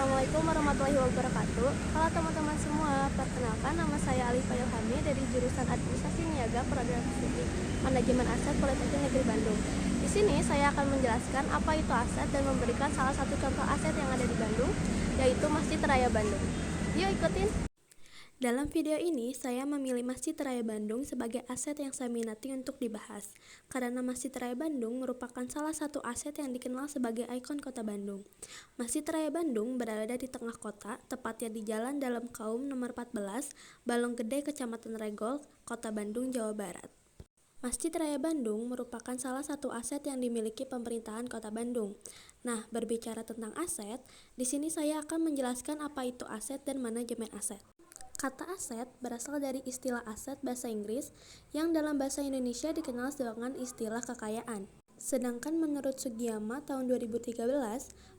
Assalamualaikum warahmatullahi wabarakatuh. Halo teman-teman semua, perkenalkan nama saya Alifah Ilhami dari jurusan Administrasi Niaga Prodi Manajemen Aset Politeknik Negeri Bandung. Di sini saya akan menjelaskan apa itu aset dan memberikan salah satu contoh aset yang ada di Bandung, yaitu Masjid Raya Bandung. Yuk ikutin! Dalam video ini, saya memilih Masjid Raya Bandung sebagai aset yang saya minati untuk dibahas, karena Masjid Raya Bandung merupakan salah satu aset yang dikenal sebagai ikon kota Bandung. Masjid Raya Bandung berada di tengah kota, tepatnya di Jalan Dalam Kaum nomor 14, Balong Gede, Kecamatan Regol, Kota Bandung, Jawa Barat. Masjid Raya Bandung merupakan salah satu aset yang dimiliki pemerintahan Kota Bandung. Nah, berbicara tentang aset, di sini saya akan menjelaskan apa itu aset dan manajemen aset. Kata aset berasal dari istilah aset bahasa Inggris yang dalam bahasa Indonesia dikenal dengan istilah kekayaan. Sedangkan menurut Sugiyama tahun 2013,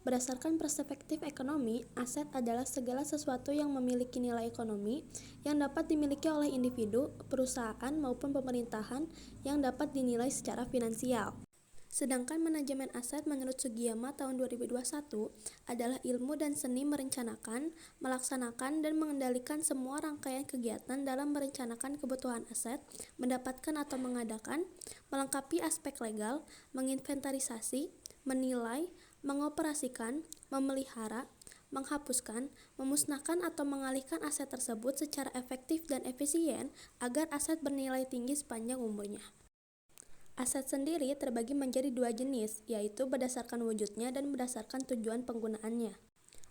berdasarkan perspektif ekonomi, aset adalah segala sesuatu yang memiliki nilai ekonomi yang dapat dimiliki oleh individu, perusahaan maupun pemerintahan yang dapat dinilai secara finansial. Sedangkan manajemen aset menurut Sugiyama tahun 2021 adalah ilmu dan seni merencanakan, melaksanakan, dan mengendalikan semua rangkaian kegiatan dalam merencanakan kebutuhan aset, mendapatkan atau mengadakan, melengkapi aspek legal, menginventarisasi, menilai, mengoperasikan, memelihara, menghapuskan, memusnahkan atau mengalihkan aset tersebut secara efektif dan efisien agar aset bernilai tinggi sepanjang umurnya. Aset sendiri terbagi menjadi dua jenis, yaitu berdasarkan wujudnya dan berdasarkan tujuan penggunaannya.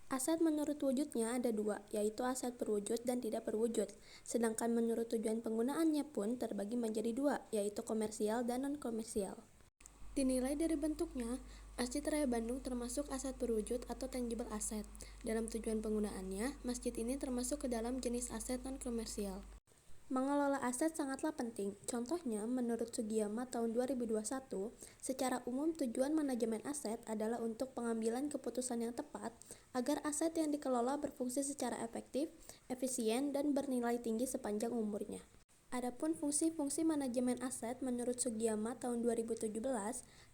Aset menurut wujudnya ada dua, yaitu aset berwujud dan tidak berwujud. Sedangkan menurut tujuan penggunaannya pun terbagi menjadi dua, yaitu komersial dan non-komersial. Dinilai dari bentuknya, Masjid Raya Bandung termasuk aset berwujud atau tangible asset. Dalam tujuan penggunaannya, masjid ini termasuk ke dalam jenis aset non-komersial. Mengelola aset sangatlah penting. Contohnya, menurut Sugiyama tahun 2021, secara umum tujuan manajemen aset adalah untuk pengambilan keputusan yang tepat agar aset yang dikelola berfungsi secara efektif, efisien, dan bernilai tinggi sepanjang umurnya. Adapun fungsi-fungsi manajemen aset menurut Sugiyama tahun 2017,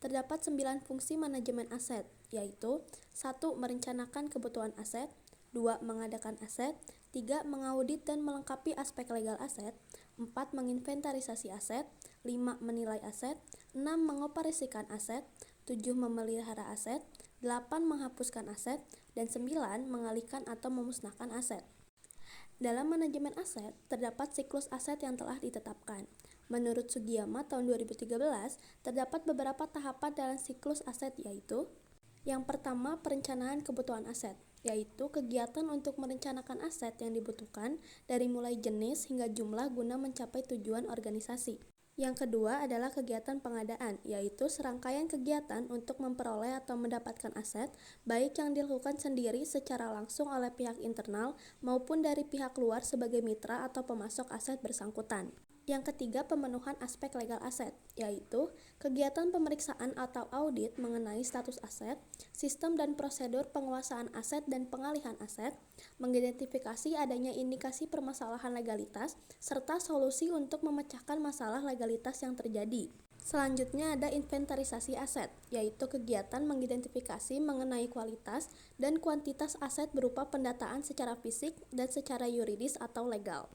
terdapat 9 fungsi manajemen aset, yaitu 1. Merencanakan kebutuhan aset, 2. Mengadakan aset, 3. Mengaudit dan melengkapi aspek legal aset, 4. Menginventarisasi aset, 5. Menilai aset, 6. Mengoperasikan aset, 7. Memelihara aset, 8. Menghapuskan aset, dan 9. Mengalihkan atau memusnahkan aset. Dalam manajemen aset, terdapat siklus aset yang telah ditetapkan. Menurut Sugiyama tahun 2013, terdapat beberapa tahapan dalam siklus aset, yaitu yang pertama, perencanaan kebutuhan aset, yaitu kegiatan untuk merencanakan aset yang dibutuhkan dari mulai jenis hingga jumlah guna mencapai tujuan organisasi. Yang kedua adalah kegiatan pengadaan, yaitu serangkaian kegiatan untuk memperoleh atau mendapatkan aset, baik yang dilakukan sendiri secara langsung oleh pihak internal maupun dari pihak luar sebagai mitra atau pemasok aset bersangkutan. Yang ketiga, pemenuhan aspek legal aset, yaitu kegiatan pemeriksaan atau audit mengenai status aset, sistem dan prosedur penguasaan aset dan pengalihan aset, mengidentifikasi adanya indikasi permasalahan legalitas, serta solusi untuk memecahkan masalah legalitas yang terjadi. Selanjutnya ada inventarisasi aset, yaitu kegiatan mengidentifikasi mengenai kualitas dan kuantitas aset berupa pendataan secara fisik dan secara yuridis atau legal.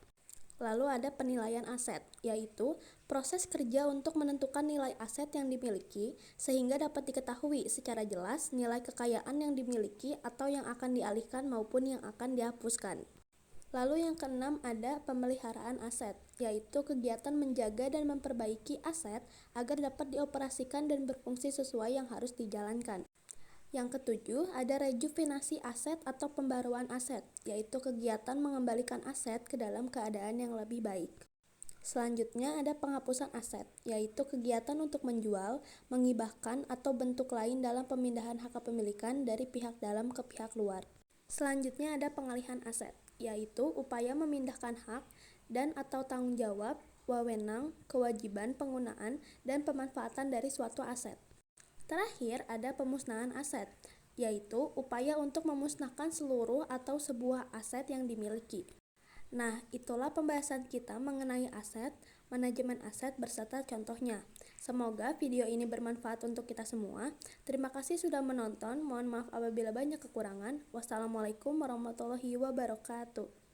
Lalu ada penilaian aset, yaitu proses kerja untuk menentukan nilai aset yang dimiliki sehingga dapat diketahui secara jelas nilai kekayaan yang dimiliki atau yang akan dialihkan maupun yang akan dihapuskan. Lalu yang keenam ada pemeliharaan aset, yaitu kegiatan menjaga dan memperbaiki aset agar dapat dioperasikan dan berfungsi sesuai yang harus dijalankan. Yang ketujuh, ada rejuvenasi aset atau pembaruan aset, yaitu kegiatan mengembalikan aset ke dalam keadaan yang lebih baik. Selanjutnya ada penghapusan aset, yaitu kegiatan untuk menjual, menghibahkan, atau bentuk lain dalam pemindahan hak kepemilikan dari pihak dalam ke pihak luar. Selanjutnya ada pengalihan aset, yaitu upaya memindahkan hak dan atau tanggung jawab, wewenang, kewajiban penggunaan, dan pemanfaatan dari suatu aset. Terakhir, ada pemusnahan aset, yaitu upaya untuk memusnahkan seluruh atau sebuah aset yang dimiliki. Nah, itulah pembahasan kita mengenai aset, manajemen aset beserta contohnya. Semoga video ini bermanfaat untuk kita semua. Terima kasih sudah menonton. Mohon maaf apabila banyak kekurangan. Wassalamualaikum warahmatullahi wabarakatuh.